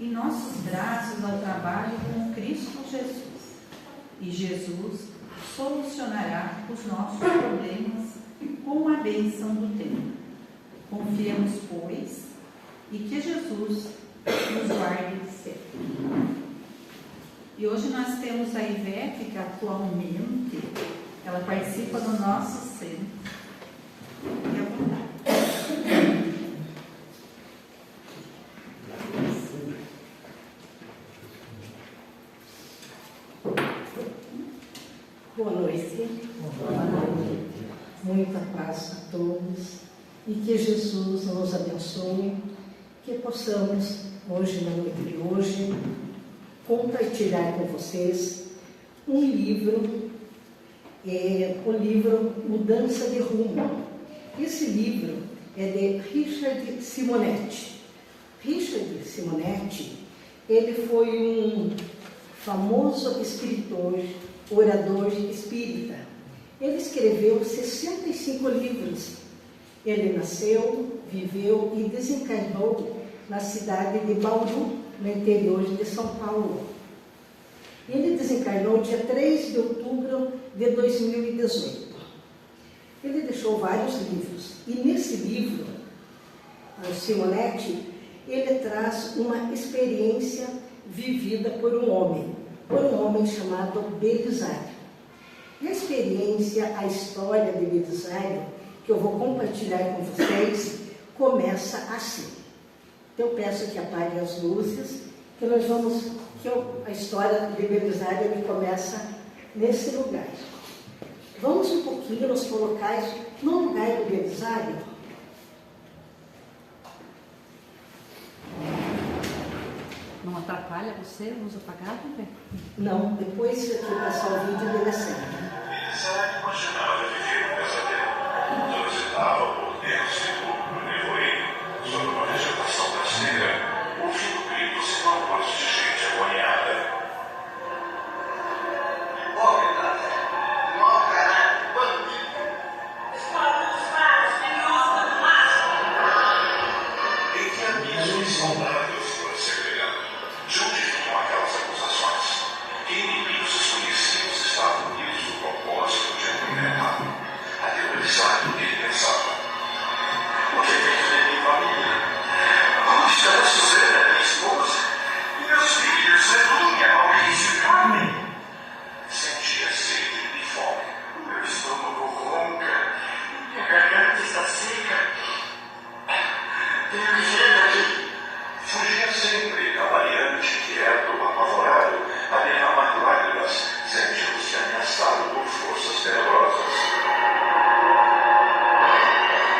em nossos braços ao trabalho com Cristo Jesus. E Jesus solucionará os nossos problemas com a bênção do tempo. Confiemos, pois, e que Jesus nos guarde sempre. E hoje nós temos a Ivete, que atualmente ela participa do nosso centro. E à vontade. Boa noite. Boa noite. Muita paz a todos e que Jesus nos abençoe, que possamos hoje, na noite de hoje, compartilhar com vocês um livro, o livro Mudança de Rumo. Esse livro é de Richard Simonetti. Richard Simonetti, ele foi um famoso escritor, orador espírita. Ele escreveu 65 livros. Ele nasceu, viveu e desencarnou na cidade de Bauru, no interior de São Paulo. Ele desencarnou dia 3 de outubro de 2018. Ele deixou vários livros. E nesse livro, o Simonetti, ele traz uma experiência vivida por um homem chamado Belisário. E a experiência, a história de Belisário, que eu vou compartilhar com vocês, começa assim. Então eu peço que apaguem as luzes, que a história de Belisário começa nesse lugar. Vamos um pouquinho nos colocar no lugar do Belisário. Não atrapalha você, luz apagada, né? Não, depois que passar o vídeo dele assim. Belisário imaginava viver um pesadelo. Transitava por dentro de tudo no nevoeiro, sobre uma vegetação traseira, ouvindo gritos e clamores de gente agoniada. Em que abismos saudáveis foram segregando? De onde vinham aquelas acusações? Que inimigos desconhecidos estavam unidos no propósito de arruinar? Aterrorizado, ele pensava: o que fez de minha família? Onde está a Suzana, minha esposa? E meus filhos, Zedunia, Maurício e Carmen? Sentia sede e fome. Meu estômago ronca. Minha garganta está seca. Tenho que sair daqui. Fugia sempre, cavaleante, quieto, apavorado, a derramar lágrimas, sentindo-se ameaçado por forças tenebrosas.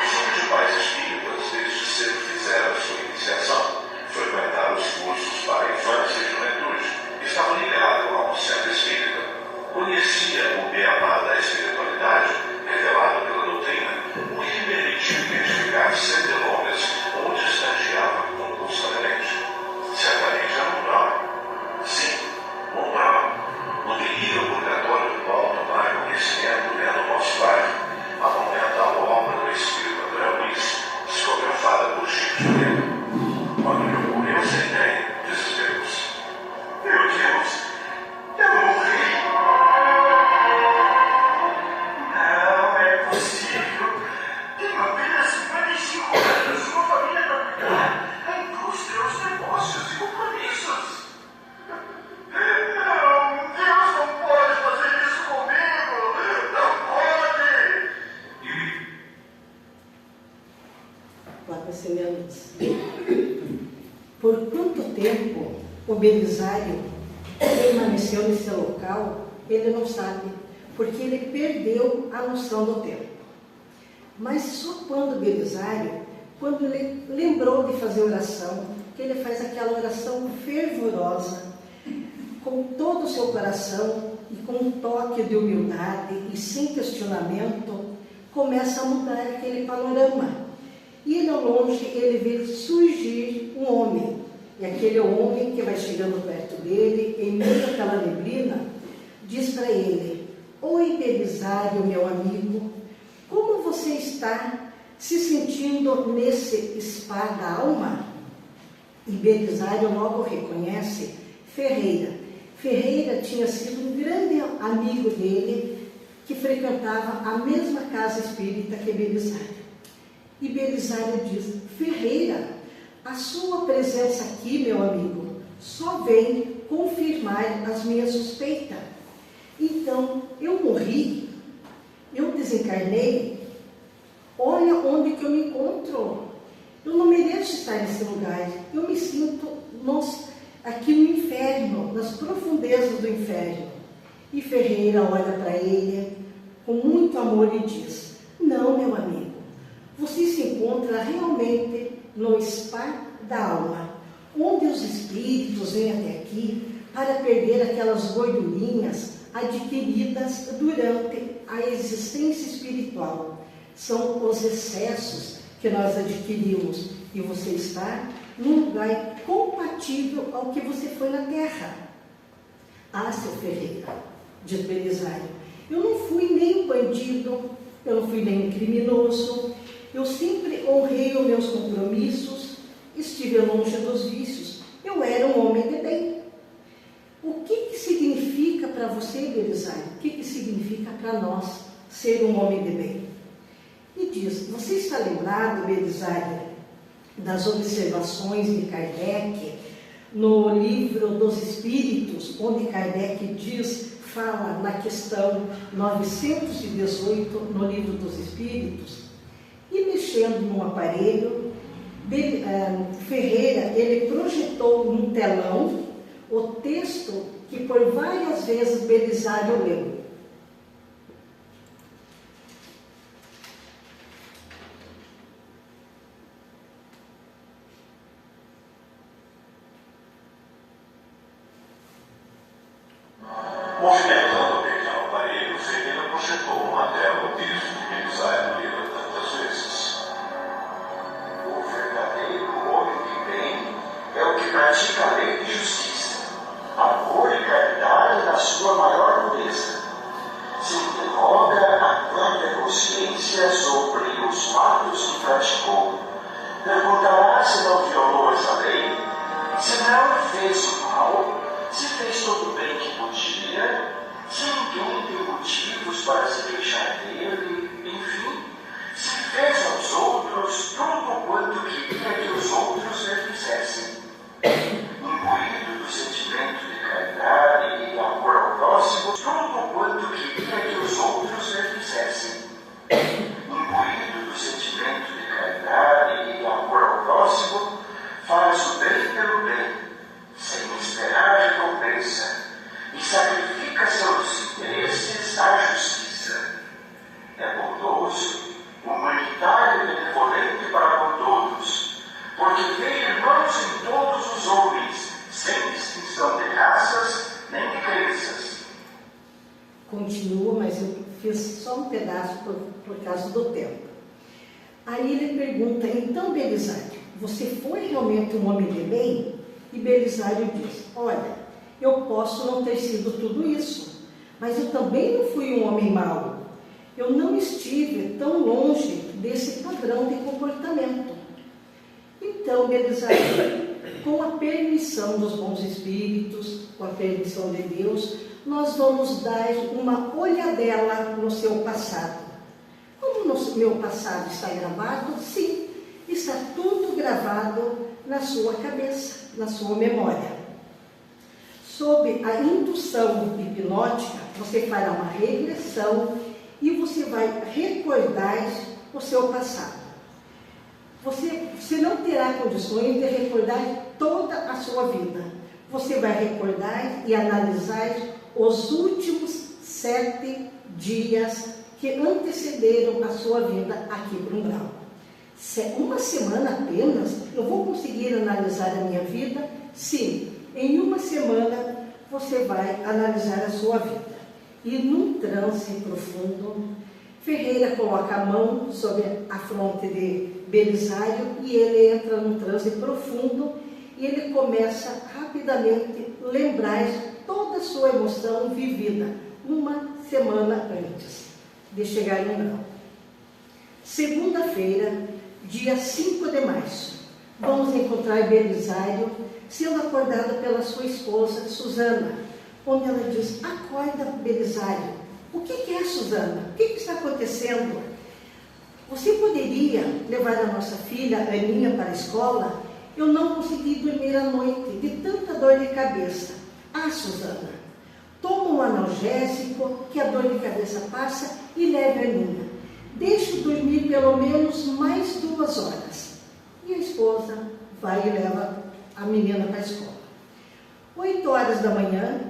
Filho de pais espíritas, desde cedo fizera sua iniciação, frequentar os cursos para a infância e juventude, estava ligado a um centro espírita, conhecia o beabá da espiritualidade, revelado pela doutrina, o que permitiu identificar sem delongas onde estagiava compulsoriamente. Certamente era moral. Sim, moral. O delírio obrigatório do qual tomar conhecimento vendo o nosso pai, a monumental obra do espírito André Luiz, psicografada por Chico Xavier. Quando me ocorreu essa ideia, desesperou-se. Meu Deus, eu morri. Não é possível. Tenho apenas 55 anos, uma família para cuidar, a indústria, os negócios e compromissos. Não, Deus não pode fazer isso comigo. Não pode. Apaga esse minha luz. Por quanto tempo o Belisário permaneceu nesse local, ele não sabe, porque ele perdeu a noção do tempo. Mas só quando Belisário, quando ele lembrou de fazer oração, que ele faz aquela oração fervorosa, com todo o seu coração e com um toque de humildade e sem questionamento, começa a mudar aquele panorama. E ele ao longe, ele vê surgir um homem. E aquele homem que vai chegando perto dele, em meio àquela neblina, diz para ele: oi, Belisário, meu amigo, como você está se sentindo nesse spa da alma? E Belisário logo reconhece Ferreira. Ferreira tinha sido um grande amigo dele, que frequentava a mesma casa espírita que Belisário. E Belisário diz: Ferreira, a sua presença aqui, meu amigo, só vem confirmar as minhas suspeitas. Então, eu morri, eu desencarnei, olha onde que eu me encontro. Eu não mereço estar nesse lugar. Eu me sinto aqui no inferno, nas profundezas do inferno. E Ferreira olha para ele com muito amor e diz: não, meu amigo, você se encontra realmente no spa da alma, onde os espíritos vêm até aqui para perder aquelas gordurinhas adquiridas durante a existência espiritual. São os excessos que nós adquirimos, e você está num lugar compatível ao que você foi na Terra. Ah, seu Ferreira, diz Belisário, eu não fui nem um bandido, eu não fui nem um criminoso, eu sempre honrei os meus compromissos, estive longe dos vícios, eu era um homem de bem. O que significa para você, Belisário? O que significa para nós ser um homem de bem? E diz: você está lembrado, Belisário, das observações de Kardec no livro dos Espíritos, onde Kardec fala na questão 918 no livro dos Espíritos? E mexendo num aparelho, Ferreira, ele projetou num telão o texto que por várias vezes Belisário leu. Movimentando o pequeno aparelho, Ferreira projetou numa tela o texto que Belisário leu tantas vezes. O verdadeiro homem de bem é o que pratica a lei de justiça, amor e caridade na sua maior pureza. Se interroga a própria consciência sobre os fatos que praticou, perguntará se não violou essa lei, se não fez o mal, se fez todo o bem que podia, se ninguém tem motivos para se queixar dele, enfim, se fez aos outros tudo quanto queria que os outros lhe fizessem. Imbuído do sentimento de caridade e amor ao próximo, tudo quanto queria que os outros lhe fizessem. Imbuído do sentimento de caridade e amor ao próximo, faz o bem pelo bem, sem esperar recompensa, e sacrifica seus interesses à justiça. É bondoso, humanitário e benevolente para com todos, porque vê irmãos em todos os homens, sem distinção de raças nem de crenças. Continua, mas eu fiz só um pedaço por causa do tempo. Aí ele pergunta: então, Belisário, você foi realmente um homem de bem? E Belisário diz: olha, eu posso não ter sido tudo isso, mas eu também não fui um homem mau. Eu não estive tão longe desse padrão de comportamento. Então, Belisário, com a permissão dos bons espíritos, com a permissão de Deus, nós vamos dar uma olhadela no seu passado. Como o meu passado está gravado? Sim, está tudo gravado na sua cabeça, na sua memória. Sob a indução hipnótica, você fará uma regressão e você vai recordar o seu passado. Você não terá condições de recordar toda a sua vida. Você vai recordar e analisar os últimos 7 dias que antecederam a sua vida aqui para o umbral. Uma semana apenas, eu vou conseguir analisar a minha vida? Sim, em uma semana você vai analisar a sua vida. E num transe profundo, Ferreira coloca a mão sobre a fronte de Belisário e ele entra num transe profundo e ele começa rapidamente a lembrar toda a sua emoção vivida uma semana antes de chegar no umbral. Segunda-feira, dia 5 de março, vamos encontrar Belisário sendo acordado pela sua esposa, Susana, onde ela diz: acorda, Belisário. O que é, Susana? O que está acontecendo? Você poderia levar a nossa filha, Aninha, para a escola? Eu não consegui dormir à noite, de tanta dor de cabeça. Ah, Susana, toma um analgésico, que a dor de cabeça passa, e leve a Aninha. Deixe dormir pelo menos mais 2 horas. E a esposa vai e leva a menina para a escola. 8 horas da manhã,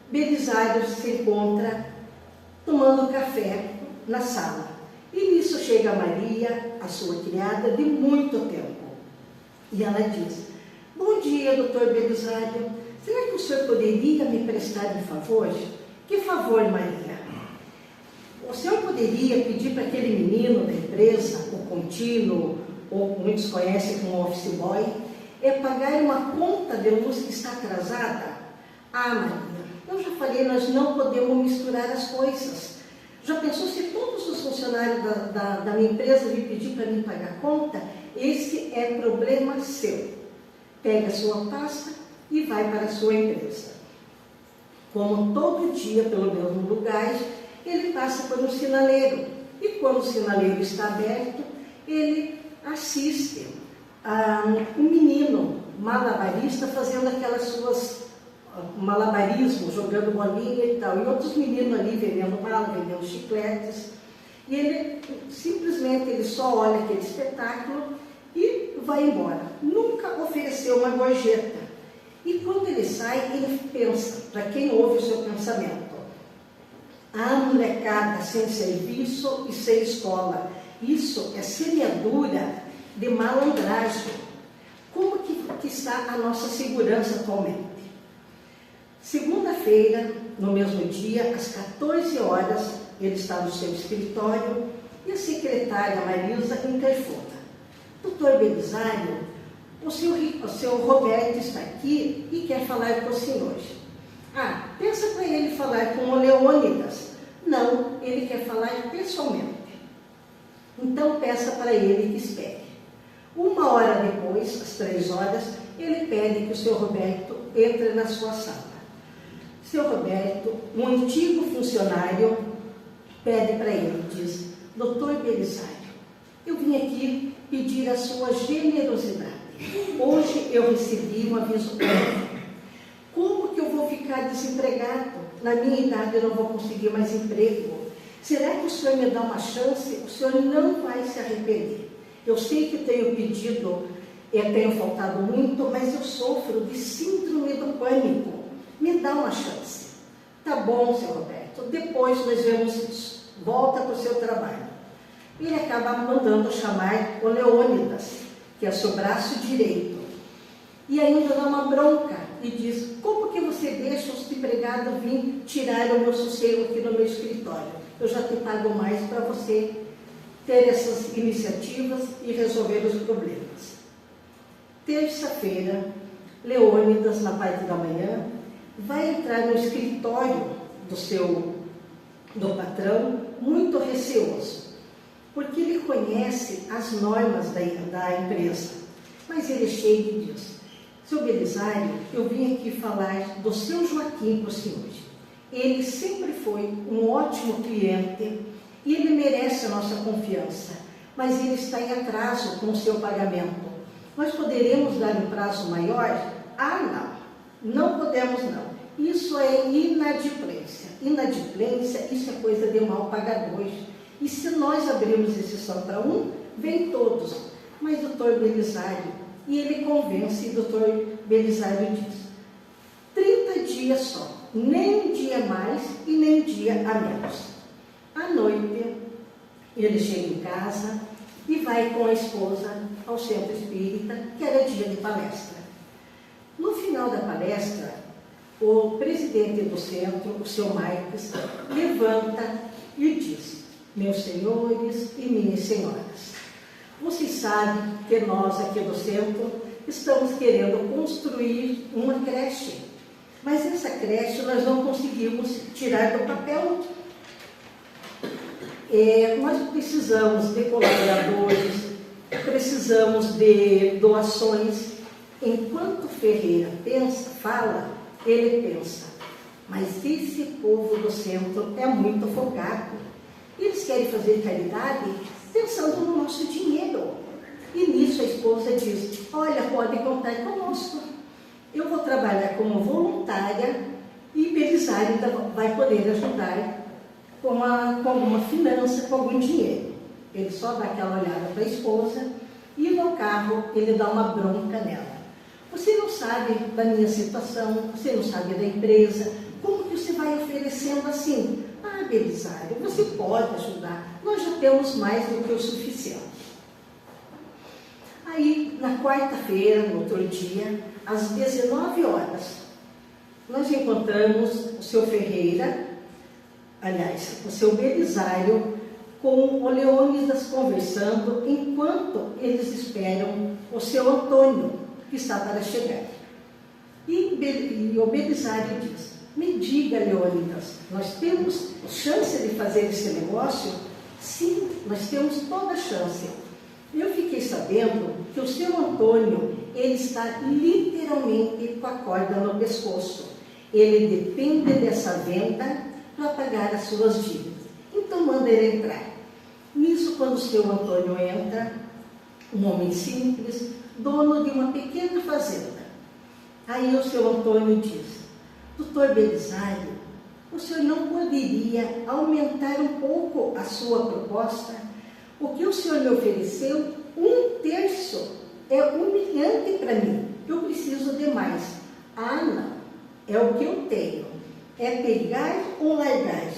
Belisário se encontra tomando café na sala. E nisso chega a Maria, a sua criada, de muito tempo. E ela diz: bom dia, doutor Belisário. Será que o senhor poderia me prestar um favor? Que favor, Maria? O senhor poderia pedir para aquele menino da empresa, o contínuo, ou muitos conhecem como office boy, pagar uma conta de luz que está atrasada? Ah, Maria, eu já falei, nós não podemos misturar as coisas. Já pensou se todos os funcionários da minha empresa me pedir para mim pagar a conta? Esse é problema seu. Pega a sua pasta e vai para a sua empresa. Como todo dia, pelo mesmo lugar, ele passa por um sinaleiro. E quando o sinaleiro está aberto, ele assiste a um menino malabarista fazendo aquelas suas malabarismo, jogando bolinha e tal. E outros meninos ali vendendo bala, vendendo chicletes. E ele simplesmente só olha aquele espetáculo e vai embora. Nunca ofereceu uma gorjeta. E quando ele sai, ele pensa, para quem ouve o seu pensamento: a molecada sem serviço e sem escola. Isso é semeadura de malandragem. Como que está a nossa segurança atualmente? Segunda-feira, no mesmo dia, às 14 horas, ele está no seu escritório e a secretária Marisa interfona: doutor Belisário, o seu Roberto está aqui e quer falar com o senhor. Ah, peça para ele falar com o Leônidas. Não, ele quer falar pessoalmente. Então peça para ele que espere. 1 hora depois, às 3 horas, ele pede que o seu Roberto entre na sua sala. Seu Roberto, um antigo funcionário, pede para ele, diz: doutor Belisário, eu vim aqui pedir a sua generosidade. Hoje eu recebi um aviso prévio. Como que eu vou ficar desempregado? Na minha idade eu não vou conseguir mais emprego. Será que o senhor me dá uma chance? O senhor não vai se arrepender. Eu sei que tenho pedido, tenho faltado muito, mas eu sofro de síndrome do pânico. Me dá uma chance. Tá bom, seu Roberto, depois nós vemos isso. Volta para o seu trabalho. Ele acaba mandando chamar o Leônidas, que é seu braço direito. E ainda dá uma bronca e diz: como que você deixa os empregados vir tirar o meu sossego aqui no meu escritório? Eu já te pago mais para você ter essas iniciativas e resolver os problemas. Terça-feira, Leônidas, na parte da manhã, vai entrar no escritório do patrão muito receoso, porque ele conhece as normas da empresa. Mas ele chega e diz: seu Belisário, eu vim aqui falar do seu Joaquim para o senhor. Ele sempre foi um ótimo cliente e ele merece a nossa confiança, mas ele está em atraso com o seu pagamento. Nós poderemos dar um prazo maior? Ah, não podemos não. Isso é inadimplência. Inadimplência, isso é coisa de mal pagador. E se nós abrirmos exceção para um, vem todos. Mas doutor Belisário, e ele convence, doutor Belisário diz: 30 dias só, nem um dia mais e nem um dia a menos. À noite, ele chega em casa e vai com a esposa ao centro espírita, que era dia de palestra. No final da palestra, o presidente do centro, o seu Marques, levanta e diz: meus senhores e minhas senhoras, vocês sabem que nós aqui do centro estamos querendo construir uma creche, mas essa creche nós não conseguimos tirar do papel. Nós precisamos de colaboradores, precisamos de doações. Enquanto Ferreira fala, ele pensa, mas esse povo do centro é muito folgado. Eles querem fazer caridade pensando no nosso dinheiro. E nisso a esposa diz, olha, pode contar conosco. Eu vou trabalhar como voluntária e Belisário vai poder ajudar com alguma finança, com algum dinheiro. Ele só dá aquela olhada para a esposa e no carro ele dá uma bronca nela. Você não sabe da minha situação, você não sabe da empresa, como que você vai oferecendo assim? Ah, Belisário, você pode ajudar, nós já temos mais do que o suficiente. Aí, na quarta-feira, no outro dia, às 19 horas, nós encontramos o seu Ferreira, aliás, o seu Belisário, com o Leônidas conversando, enquanto eles esperam o seu Antônio, que está para chegar. E o Belisário diz, me diga, Leônidas, nós temos chance de fazer esse negócio? Sim, nós temos toda a chance. Eu fiquei sabendo que o seu Antônio, ele está literalmente com a corda no pescoço. Ele depende dessa venda para pagar as suas dívidas. Então manda ele entrar. Nisso, quando o seu Antônio entra, um homem simples, dono de uma pequena fazenda. Aí o seu Antônio diz, doutor Belisário, o senhor não poderia aumentar um pouco a sua proposta? O que o senhor me ofereceu, 1/3, é humilhante para mim. Eu preciso de mais. Ah, não. É o que eu tenho. É pegar ou largar.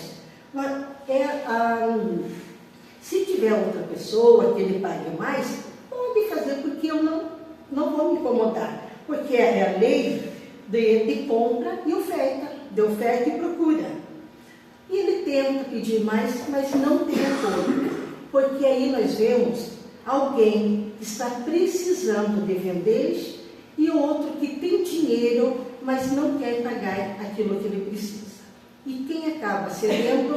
Se tiver outra pessoa que ele pague mais, pode fazer, porque eu não vou me incomodar. Porque é a lei de compra e oferta, de oferta e procura. E ele tenta pedir mais, mas não tem acordo. Porque aí nós vemos alguém que está precisando de vender e outro que tem dinheiro, mas não quer pagar aquilo que ele precisa. E quem acaba cedendo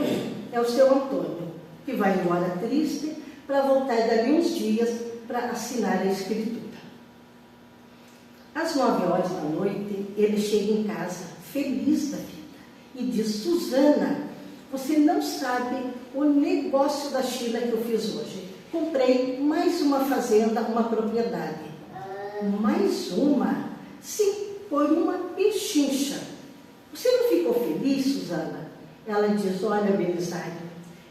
é o seu Antônio, que vai embora triste para voltar dali uns dias para assinar a escritura. Às 9 horas da noite, ele chega em casa, feliz da vida, e diz, Susana, você não sabe o negócio da China que eu fiz hoje. Comprei mais uma fazenda, uma propriedade. Mais uma? Sim, por uma pechincha. Você não ficou feliz, Susana? Ela diz, olha, Belisário,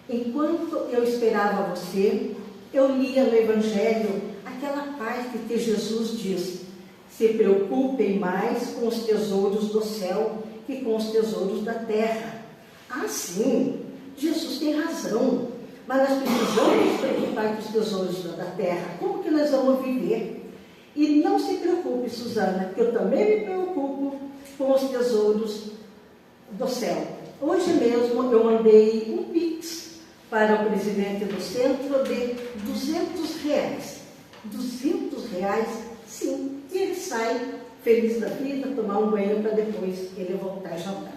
enquanto eu esperava você, eu lia no Evangelho aquela parte que Jesus diz, se preocupem mais com os tesouros do céu que com os tesouros da terra. Ah, sim, Jesus tem razão, mas nós precisamos nos preocupar com os tesouros da terra. Como que nós vamos viver? E não se preocupe, Susana, que eu também me preocupo com os tesouros do céu. Hoje mesmo eu mandei um Pix para o presidente do centro de R$200. R$200? Sim. E ele sai feliz da vida, tomar um banho para depois ele voltar a jantar.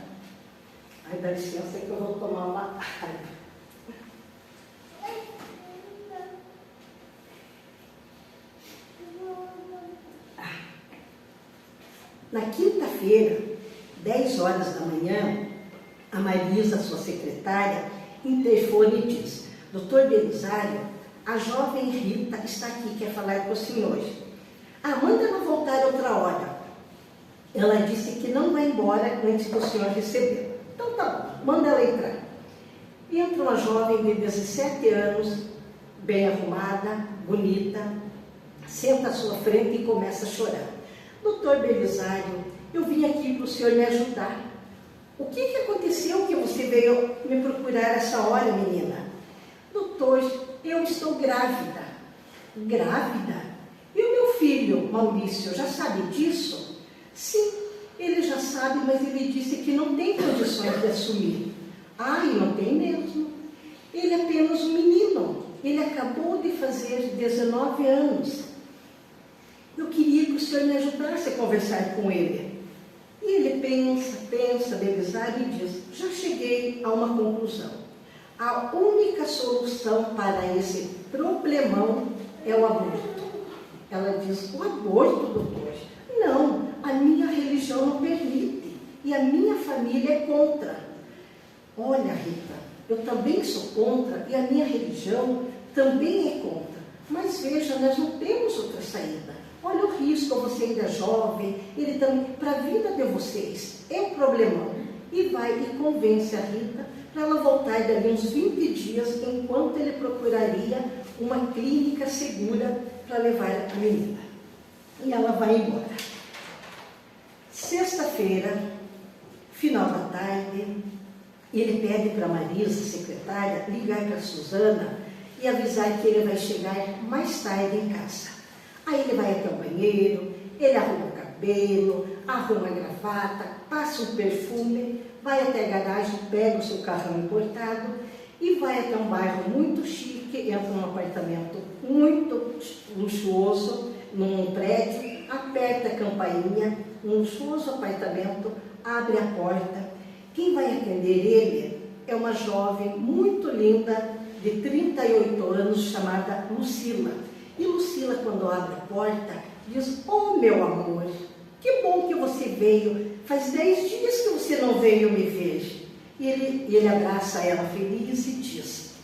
Ai, dá licença que eu vou tomar uma água. Na quinta-feira, 10 horas da manhã, a Marisa, sua secretária, interfone e diz, doutor Belisário, a jovem Rita está aqui, quer falar com o senhor. Ah, manda ela voltar outra hora. Ela disse que não vai embora antes do senhor receber. Então tá bom, manda ela entrar. Entra uma jovem de 17 anos, bem arrumada, bonita, senta à sua frente e começa a chorar. Doutor Belisário, eu vim aqui para o senhor me ajudar. O que aconteceu que você veio me procurar essa hora, menina? Doutor, eu estou grávida. Grávida? E o meu filho, Maurício, já sabe disso? Sim, ele já sabe, mas ele disse que não tem condições de assumir. Ah, e não tem mesmo. Ele é apenas um menino. Ele acabou de fazer 19 anos. Eu queria que o senhor me ajudasse a conversar com ele. E ele pensa, Belisário, e diz, já cheguei a uma conclusão. A única solução para esse problemão é o aborto. Ela diz, o aborto, doutor? Não, a minha religião não permite e a minha família é contra. Olha, Rita, eu também sou contra e a minha religião também é contra. Mas veja, nós não temos outra saída. Olha o risco, você ainda é jovem, ele também, para a vida de vocês, é um problemão. E vai e convence a Rita para ela voltar dali uns 20 dias, enquanto ele procuraria uma clínica segura para levar a menina. E ela vai embora. Sexta-feira, final da tarde, ele pede para a Marisa, secretária, ligar para a Suzana e avisar que ele vai chegar mais tarde em casa. Aí ele vai até o banheiro, ele arruma o cabelo, arruma a gravata, passa um perfume, vai até a garagem, pega o seu carrão importado e vai até um bairro muito chique, entra num apartamento muito luxuoso, num prédio, aperta a campainha, um luxuoso apartamento, abre a porta. Quem vai atender ele é uma jovem muito linda, de 38 anos, chamada Lucila. E Lucila, quando abre a porta, diz, oh meu amor, que bom que você veio, faz 10 dias que você não veio me ver. E ele abraça ela feliz e diz,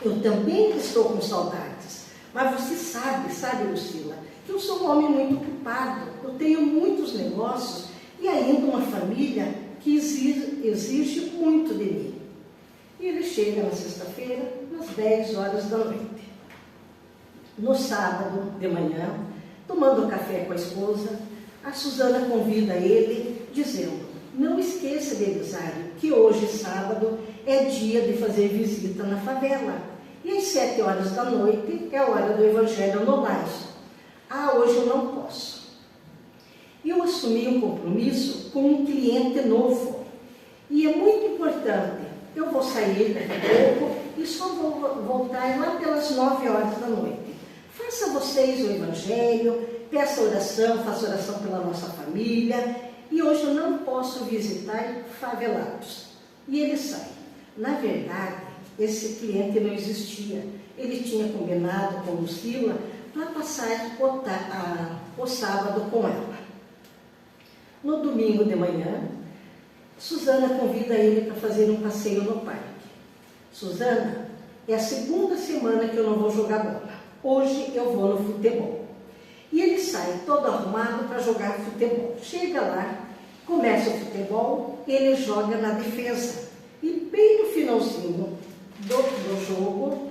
eu também estou com saudades, mas você sabe Lucila, que eu sou um homem muito ocupado, eu tenho muitos negócios e ainda uma família que exige muito de mim. E ele chega na sexta-feira, às 10 horas da noite. No sábado de manhã, tomando café com a esposa, a Suzana convida ele, dizendo, não esqueça, Belisário, que hoje, sábado, é dia de fazer visita na favela. E às 7 horas da noite é a hora do Evangelho no lar. Ah, hoje eu não posso. Eu assumi um compromisso com um cliente novo. E é muito importante. Eu vou sair daqui a pouco e só vou voltar lá pelas 9 horas da noite. Faça vocês o Evangelho, peça oração, faça oração pela nossa família. E hoje eu não posso visitar favelados. E ele sai. Na verdade, esse cliente não existia. Ele tinha combinado com Lucila para passar o sábado com ela. No domingo de manhã, Suzana convida ele para fazer um passeio no parque. Suzana, é a segunda semana que eu não vou jogar bola. Hoje eu vou no futebol. E ele sai todo arrumado para jogar futebol. Chega lá, começa o futebol, ele joga na defesa. E bem no finalzinho do jogo,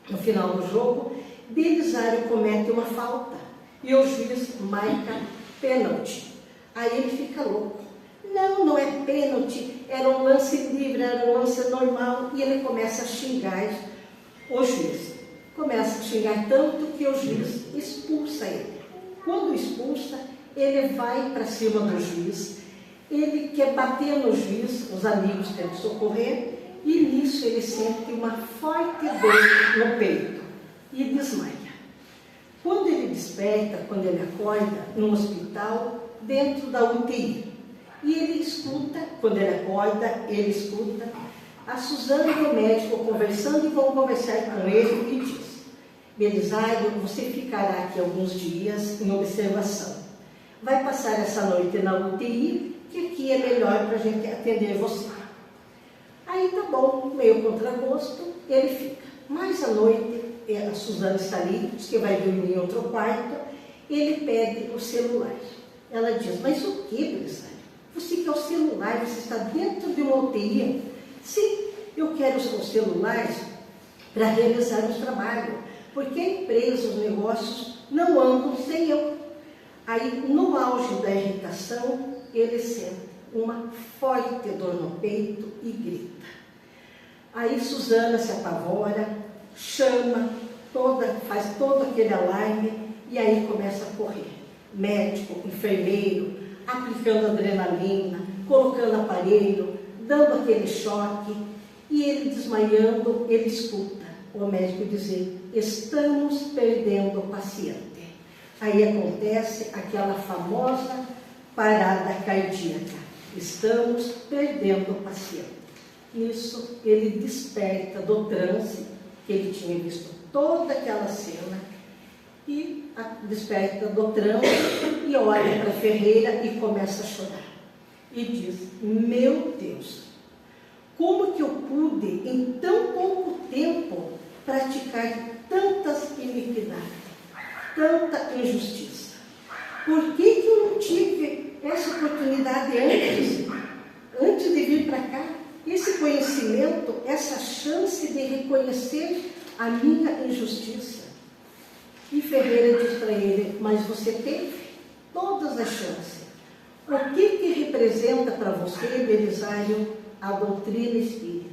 no final do jogo, Belisário comete uma falta. E o juiz marca pênalti. Aí ele fica louco. Não é pênalti, era um lance livre, era um lance normal. E ele começa a xingar o juiz. Começa a xingar tanto que o juiz expulsa ele. Quando expulsa, ele vai para cima do juiz. Ele quer bater no juiz, os amigos tentam socorrer. E nisso ele sente uma forte dor no peito e desmaia. Quando ele desperta, quando ele acorda, no hospital, dentro da UTI. E ele escuta, quando ele acorda, ele escuta a Suzana e o médico conversando e vão conversar com ele e diz, Belisário, você ficará aqui alguns dias em observação. Vai passar essa noite na UTI, que aqui é melhor para a gente atender você. Aí tá bom, meio contragosto, ele fica. Mas à noite, a Suzana está ali, diz que vai dormir em outro quarto, ele pede o celular. Ela diz, mas o que, Belisário? Você quer o celular, você está dentro de uma UTI? Sim, eu quero o celular para realizar o trabalho, porque a empresa, os negócios não andam sem eu. Aí, no auge da irritação, ele sente uma forte dor no peito e grita. Aí Suzana se apavora, chama, faz todo aquele alarme e aí começa a correr. Médico, enfermeiro, aplicando adrenalina, colocando aparelho, dando aquele choque, e ele desmaiando, ele escuta o médico dizer, estamos perdendo o paciente. Aí acontece aquela famosa parada cardíaca, estamos perdendo o paciente. Isso ele desperta do transe que ele tinha visto toda aquela cena e desperta do transe e olha para a Ferreira e começa a chorar. E diz: meu Deus, como que eu pude, em tão pouco tempo, praticar tantas iniquidades, tanta injustiça? Por que que eu não tive essa oportunidade antes de vir para cá? Esse conhecimento, essa chance de reconhecer a minha injustiça. E Ferreira diz para ele: mas você teve todas as chances. O que representa para você, Belisário, a doutrina espírita?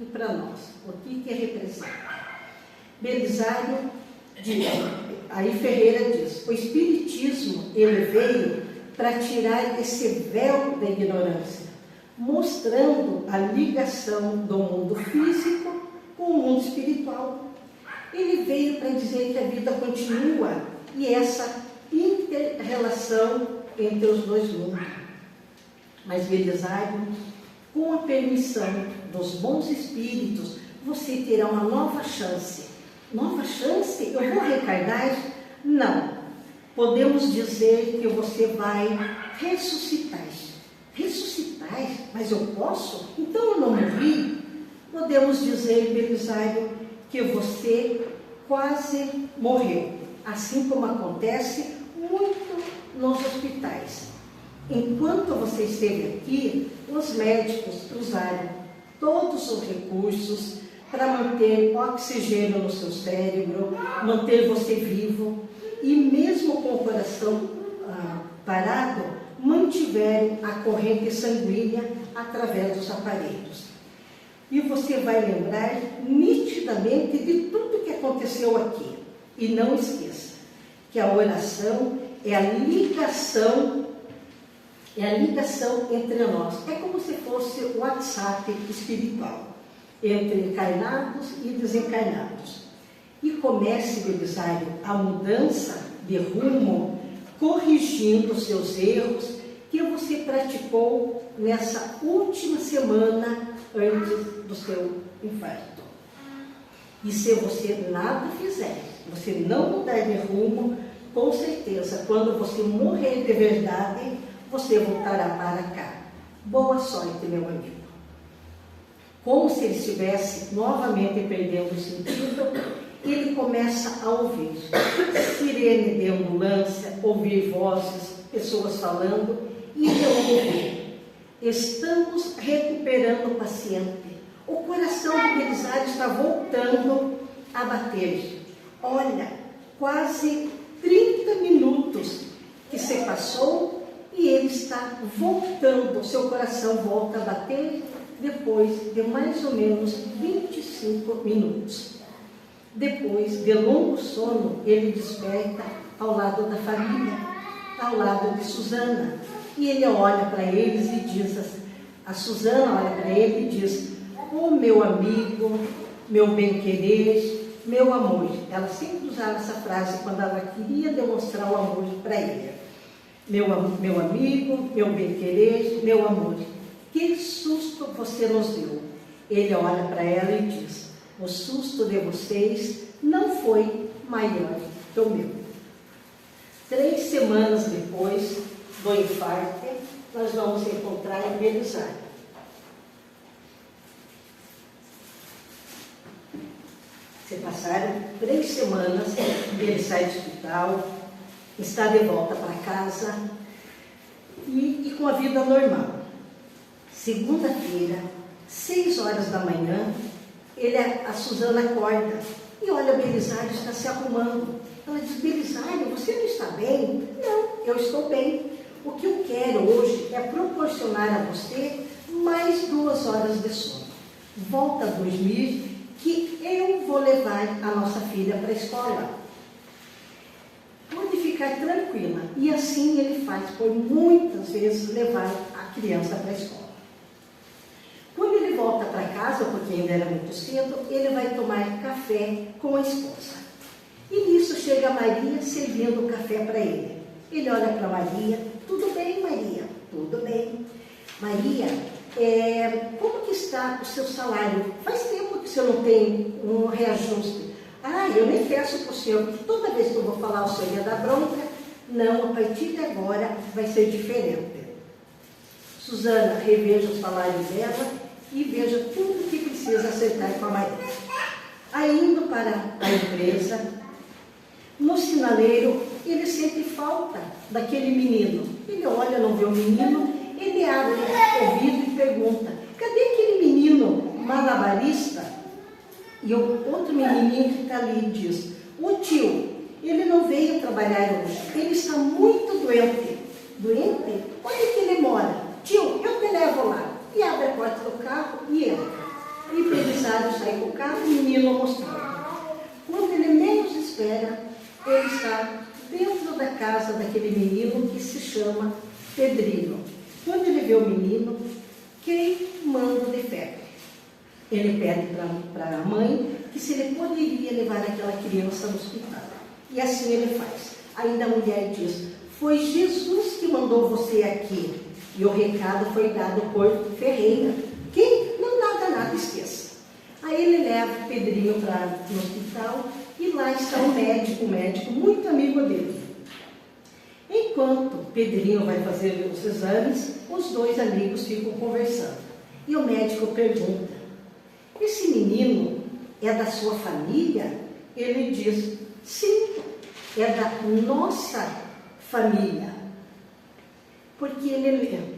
E para nós, o que representa? Belisário diz, aí Ferreira diz: o espiritismo, ele veio para tirar esse véu da ignorância, mostrando a ligação do mundo físico com o mundo espiritual. Ele veio para dizer que a vida continua e essa inter-relação entre os dois mundos. Mas Belisário, com a permissão dos bons espíritos, você terá uma nova chance. Nova chance? Eu vou reencarnar? Não. Podemos dizer que você vai ressuscitar. Ressuscitar? Mas eu posso? Então eu não morri? Podemos dizer, Belisário, que você quase morreu. Assim como acontece muito nos hospitais. Enquanto você esteve aqui, os médicos usaram todos os recursos para manter oxigênio no seu cérebro, manter você vivo, e mesmo com o coração parado, mantiveram a corrente sanguínea através dos aparelhos. E você vai lembrar nitidamente de tudo que aconteceu aqui. E não esqueça que a oração é a ligação entre nós. É como se fosse o WhatsApp espiritual, entre encarnados e desencarnados. E comece, Belisário, a mudança de rumo, corrigindo os seus erros que você praticou nessa última semana antes do seu infarto. E se você nada fizer, você não mudar de rumo, com certeza, quando você morrer de verdade, você voltará para cá. Boa sorte, meu amigo. Como se ele estivesse novamente perdendo o sentido, ele começa a ouvir sirene de ambulância, ouvir vozes, pessoas falando, e ele ouve: estamos recuperando o paciente. O coração do Belisário está voltando a bater. Olha, quase 30 minutos que se passou e ele está voltando, seu coração volta a bater depois de mais ou menos 25 minutos. Depois de longo sono, ele desperta ao lado da família, ao lado de Susana. E ele olha para eles e diz, a Susana olha para ele e diz: "Oh, meu amigo, meu bem-querer, meu amor." Ela sempre usava essa frase quando ela queria demonstrar o amor para ele. Meu amigo, meu bem-querer, meu amor, que susto você nos deu. Ele olha para ela e diz: "O susto de vocês não foi maior que o meu." 3 semanas depois do infarto, nós vamos encontrar em Belisário. Se passaram 3 semanas, ele sai do hospital, está de volta para casa e com a vida normal. Segunda-feira, 6 horas da manhã, a Susana acorda e olha, o Belisário está se arrumando. Ela diz: "Belisário, você não está bem?" "Não, eu estou bem. O que eu quero hoje é proporcionar a você mais 2 horas de sono. Volta a dormir, que eu vou levar a nossa filha para a escola. Pode ficar tranquila." E assim ele faz por muitas vezes, levar a criança para a escola. Quando ele volta para casa, porque ainda era muito cedo, ele vai tomar café com a esposa. E nisso chega a Maria servindo o café para ele. Ele olha para Maria: "Tudo bem, Maria?" "Tudo bem." "Maria, como que está o seu salário? Faz tempo que você não tem um reajuste." eu nem peço para o senhor, porque toda vez que eu vou falar o senhor ia dar bronca. Não, a partir de agora vai ser diferente. Susana, reveja os salários dela e veja tudo que precisa acertar com a Maria. Aí, indo para a empresa, no sinaleiro, ele sente falta daquele menino. Ele olha, não vê o menino, ele abre o ouvido e pergunta: cadê aquele menino malabarista? E o outro menininho que está ali diz: o tio, ele não veio trabalhar hoje, ele está muito doente. Doente? Onde que ele mora? Tio, eu te levo lá. E abre a porta do carro e entra. E o Belisário sai com o carro, o menino mostrando. Quando ele menos espera, ele está dentro da casa daquele menino que se chama Pedrinho. Quando ele vê o menino, queimando de febre, ele pede para a mãe que se ele poderia levar aquela criança no hospital. E assim ele faz. Ainda a mulher diz: foi Jesus que mandou você aqui. E o recado foi dado por Ferreira. Quem? Não, nada, esqueça. Aí ele leva o Pedrinho no hospital e lá está um médico muito amigo dele. Enquanto o Pedrinho vai fazer os exames, os dois amigos ficam conversando. E o médico pergunta: esse menino é da sua família? Ele diz: sim, é da nossa família. Porque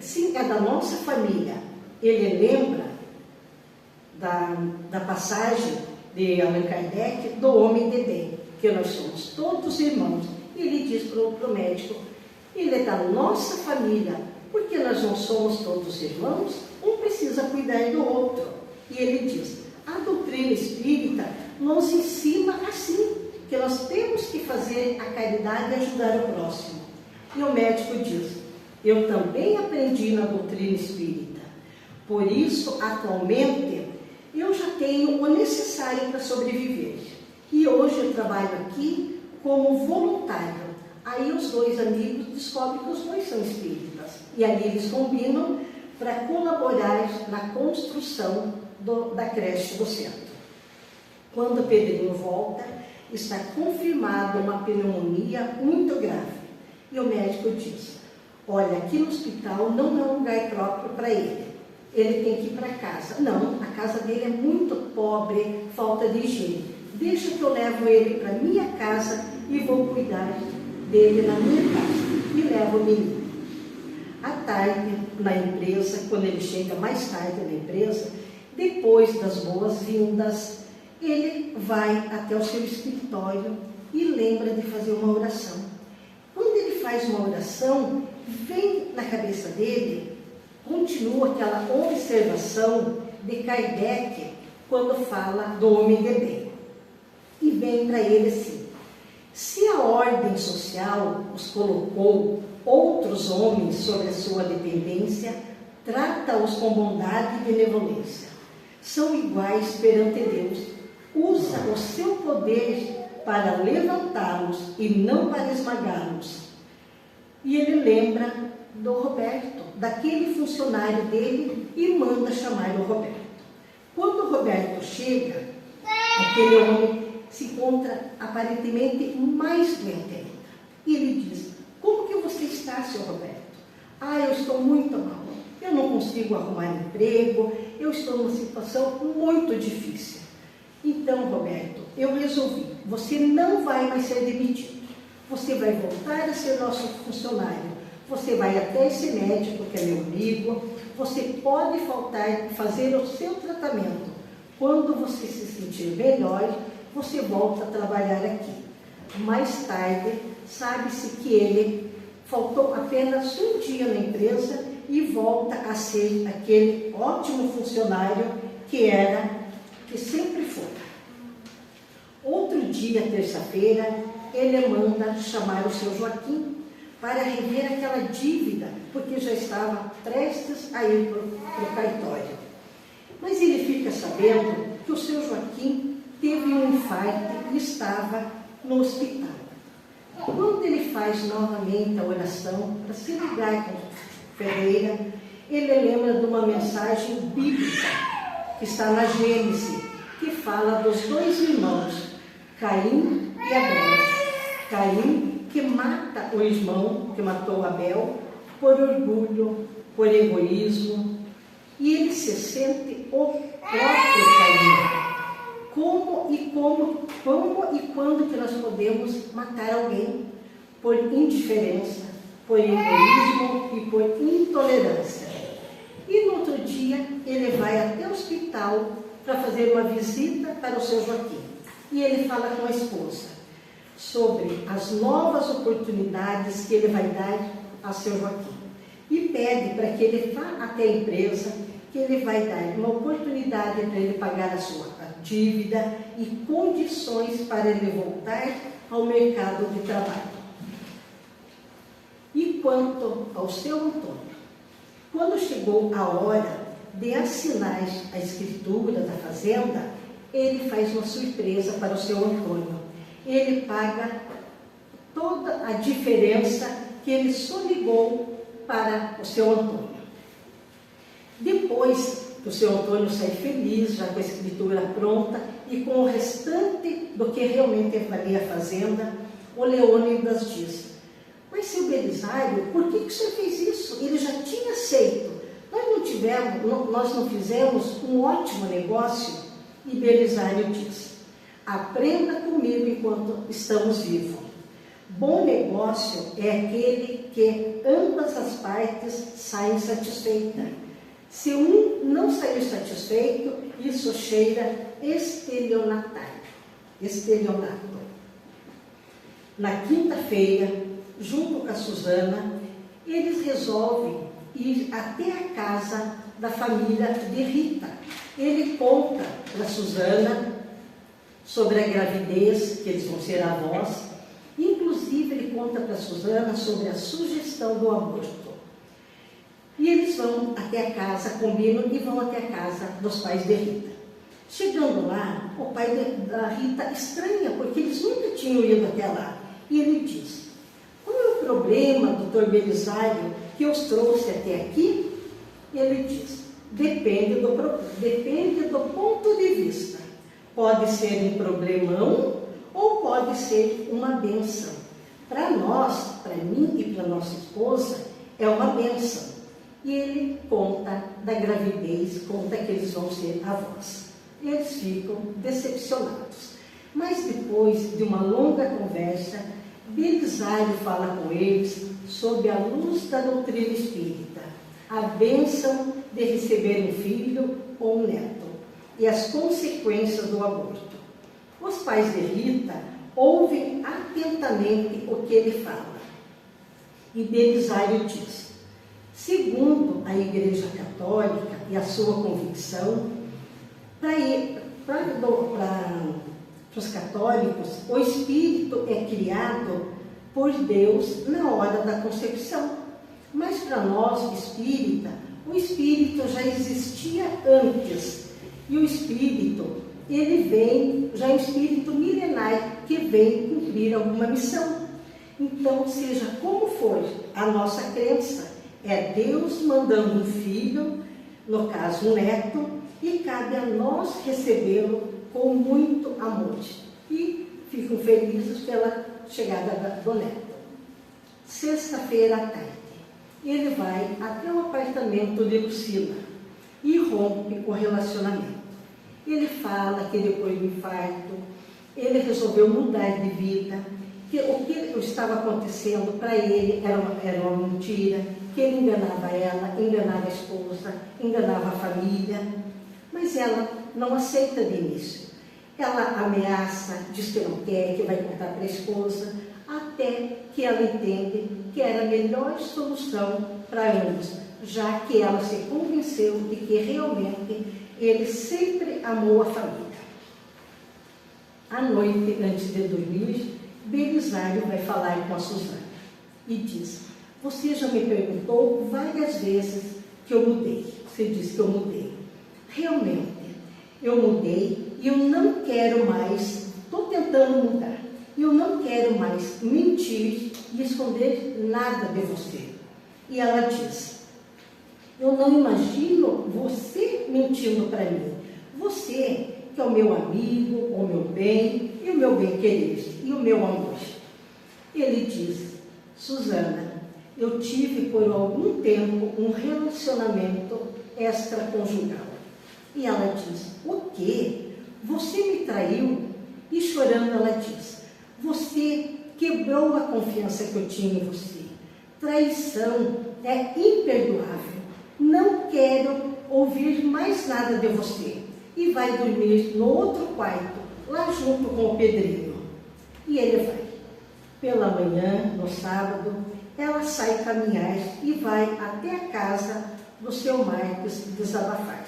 sim, é da nossa família. Ele lembra da passagem de Allan Kardec do homem de bem, que nós somos todos irmãos. E ele diz para o médico: ele é da nossa família, porque nós não somos todos irmãos, um precisa cuidar do outro. E ele diz: a doutrina espírita nos ensina assim, que nós temos que fazer a caridade e ajudar o próximo. E o médico diz: eu também aprendi na doutrina espírita, por isso, atualmente, eu já tenho o necessário para sobreviver. E hoje eu trabalho aqui como voluntário. Aí os dois amigos descobrem que os dois são espíritas. E ali eles combinam para colaborar na construção da creche do centro. Quando o Pedrinho volta, está confirmada uma pneumonia muito grave. E o médico diz: olha, aqui no hospital não é um lugar próprio para ele. Ele tem que ir para casa. Não, a casa dele é muito pobre, falta de higiene. Deixa que eu levo ele para minha casa e vou cuidar dele na minha casa. E levo o menino. À tarde, na empresa, quando ele chega mais tarde na empresa, depois das boas-vindas, ele vai até o seu escritório e lembra de fazer uma oração. Quando ele faz uma oração, vem na cabeça dele, continua aquela observação de Kardec quando fala do homem de bem. E vem para ele assim: se a ordem social os colocou outros homens sobre a sua dependência, trata-os com bondade e benevolência. São iguais perante Deus. Usa o seu poder para levantá-los e não para esmagá-los. E ele lembra do Roberto, daquele funcionário dele, e manda chamar o Roberto. Quando o Roberto chega, aquele homem se encontra aparentemente mais doente ainda. E ele diz: como que você está, seu Roberto? Ah, eu estou muito mal. Eu não consigo arrumar emprego, eu estou numa situação muito difícil. Então, Roberto, eu resolvi, você não vai mais ser demitido. Você vai voltar a ser nosso funcionário. Você vai até esse médico que é meu amigo. Você pode faltar, fazer o seu tratamento. Quando você se sentir melhor, você volta a trabalhar aqui. Mais tarde, sabe-se que ele faltou apenas um dia na empresa e volta a ser aquele ótimo funcionário que sempre foi. Outro dia, terça-feira, ele manda chamar o seu Joaquim para rever aquela dívida, porque já estava prestes a ir para o cartório. Mas ele fica sabendo que o seu Joaquim teve um infarto e estava no hospital. Quando ele faz novamente a oração para se ligar com Ferreira, ele lembra de uma mensagem bíblica que está na Gênesis, que fala dos dois irmãos, Caim e Abel. Caim que mata o irmão que matou Abel por orgulho, por egoísmo, e ele se sente o próprio Caim. Como e quando que nós podemos matar alguém? Por indiferença, por egoísmo e por intolerância. E no outro dia ele vai até o hospital para fazer uma visita para o seu Joaquim. E ele fala com a esposa sobre as novas oportunidades que ele vai dar ao seu Joaquim. E pede para que ele vá até a empresa, que ele vai dar uma oportunidade para ele pagar a sua dívida e condições para ele voltar ao mercado de trabalho. E quanto ao seu Antônio, quando chegou a hora de assinar a escritura da fazenda, ele faz uma surpresa para o seu Antônio. Ele paga toda a diferença que ele soligou para o seu Antônio. Depois que o seu Antônio sai feliz, já com a escritura pronta e com o restante do que realmente valia a fazenda, o Leônidas diz: mas, seu Belisário, por que o senhor fez isso? Ele já tinha aceito. Nós não fizemos um ótimo negócio? E Belisário diz: aprenda comigo enquanto estamos vivos. Bom negócio é aquele que ambas as partes saem satisfeitas. Se um não sair satisfeito, isso cheira estelionato. Na quinta-feira, junto com a Susana, eles resolvem ir até a casa da família de Rita. Ele conta para a Susana sobre a gravidez, que eles vão ser avós. Inclusive, ele conta para a Susana sobre a sugestão do aborto. E eles vão até a casa, combinam e vão até a casa dos pais de Rita. Chegando lá, o pai da Rita estranha, porque eles nunca tinham ido até lá. E ele diz: qual é o problema, doutor Belisário, que os trouxe até aqui? Ele diz: depende do ponto de vista. Pode ser um problemão ou pode ser uma bênção. Para nós, para mim e para nossa esposa, é uma bênção. E ele conta da gravidez, conta que eles vão ser avós. Eles ficam decepcionados. Mas depois de uma longa conversa, Belisário fala com eles sob a luz da doutrina espírita, a bênção de receber um filho ou um neto e as consequências do aborto. Os pais de Rita ouvem atentamente o que ele fala. E Belisário diz: segundo a Igreja Católica e a sua convicção, para os católicos, o espírito é criado por Deus na hora da concepção. Mas para nós, espírita, o espírito já existia antes. E o espírito, ele vem, já é um espírito milenar que vem cumprir alguma missão. Então, seja como for a nossa crença, é Deus mandando um filho, no caso um neto, e cabe a nós recebê-lo com muito amor. E ficam felizes pela chegada do neto. Sexta-feira à tarde, ele vai até o apartamento de Lucila e rompe o relacionamento. Ele fala que depois do infarto, ele resolveu mudar de vida, que o que estava acontecendo para ele era uma mentira, que ele enganava ela, enganava a esposa, enganava a família, mas ela não aceita de início. Ela ameaça, diz que não quer, que vai contar para a esposa, até que ela entende que era a melhor solução para ambos, já que ela se convenceu de que realmente ele sempre amou a família. À noite, antes de dormir, Belisário vai falar com a Susana e diz: você já me perguntou várias vezes que eu mudei. Você disse que eu mudei. Realmente, eu mudei e eu não quero mais, estou tentando mudar. Eu não quero mais mentir e esconder nada de você. E ela diz: eu não imagino você mentindo para mim. Você, que é o meu amigo, o meu bem, eu meu bem-querer e o meu amor. Ele diz: Susana, eu tive por algum tempo um relacionamento extraconjugal. E ela diz: o quê? Você me traiu? E chorando ela diz: você quebrou a confiança que eu tinha em você. Traição é imperdoável. Não quero ouvir mais nada de você. E vai dormir no outro quarto, lá junto com o Pedrinho. E ele vai. Pela manhã, no sábado, ela sai caminhar e vai até a casa do seu Marcos desabafar.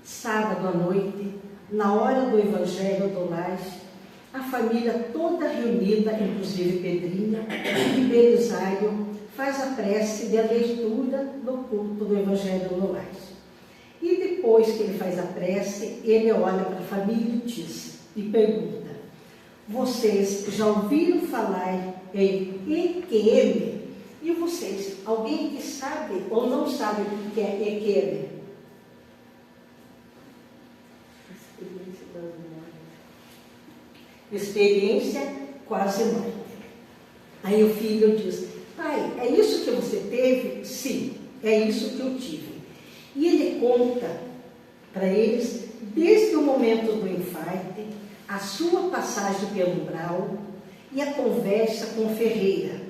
Sábado à noite, na hora do Evangelho do Lar, a família toda reunida, inclusive Pedrinha e Belisário, faz a prece de leitura do culto do Evangelho do Lar. E depois que ele faz a prece, ele olha para a família e diz, e pergunta: vocês já ouviram falar em EQM? E vocês, alguém que sabe ou não sabe o que é EQM? Experiência quase morte. Aí o filho diz: pai, é isso que você teve? Sim, é isso que eu tive. E ele conta para eles, desde o momento do infarto, a sua passagem pelo umbral e a conversa com Ferreira,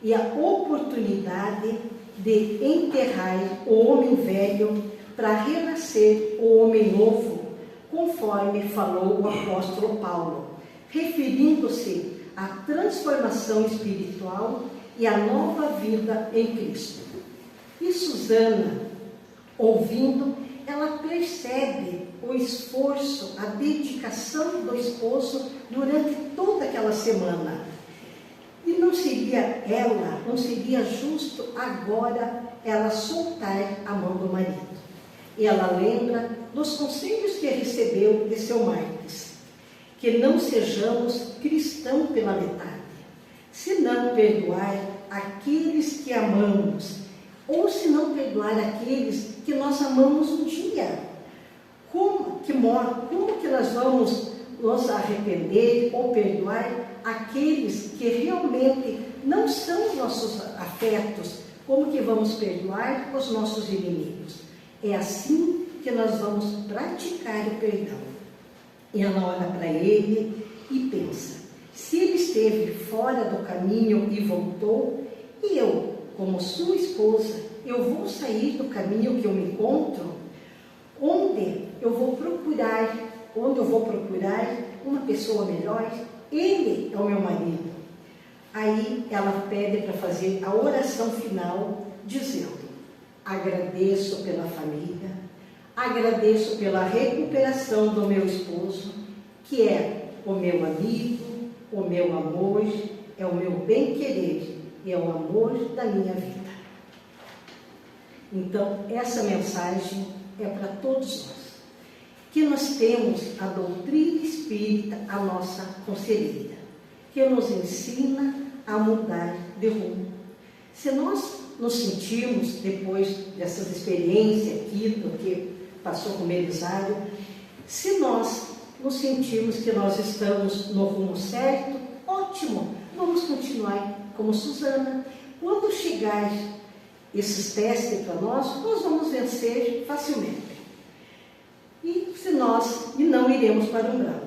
e a oportunidade de enterrar o homem velho para renascer o homem novo, conforme falou o apóstolo Paulo, referindo-se à transformação espiritual e à nova vida em Cristo. E Susana, ouvindo, ela percebe o esforço, a dedicação do esposo durante toda aquela semana. E não seria justo agora ela soltar a mão do marido. E ela lembra dos conselhos que recebeu de seu Marcos, que não sejamos cristãos pela metade, se não perdoar aqueles que amamos, ou se não perdoar aqueles que nós amamos um dia. Como que nós vamos nos arrepender ou perdoar aqueles que realmente não são nossos afetos? Como que vamos perdoar os nossos inimigos? É assim que nós vamos praticar o perdão. E ela olha para ele e pensa: se ele esteve fora do caminho e voltou, e eu, como sua esposa, eu vou sair do caminho que eu me encontro? Onde eu vou procurar uma pessoa melhor? Ele é o meu marido. Aí ela pede para fazer a oração final, dizendo: agradeço pela família, agradeço pela recuperação do meu esposo, que é o meu amigo, o meu amor, é o meu bem-querer e é o amor da minha vida. Então, essa mensagem é para todos nós, que nós temos a doutrina espírita, a nossa conselheira, que nos ensina a mudar de rumo. Se nós nos sentirmos, depois dessas experiências aqui, do que passou com o Belisário, se nós nos sentirmos que nós estamos no rumo certo, ótimo, vamos continuar como Susana. Quando chegar esses testes para nós vamos vencer facilmente. E não iremos para o umbral.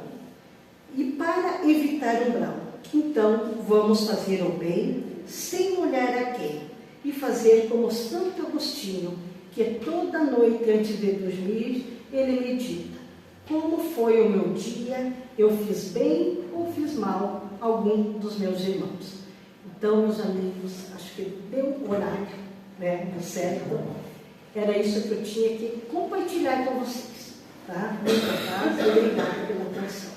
E para evitar o umbral, então vamos fazer o bem sem olhar a quem, e fazer como Santo Agostinho, que toda noite antes de dormir ele medita: como foi o meu dia, eu fiz bem ou fiz mal a algum dos meus irmãos. Então, meus amigos, acho que deu horário, né? Certo? Era isso que eu tinha que compartilhar com vocês, tá? Muito obrigada pela atenção.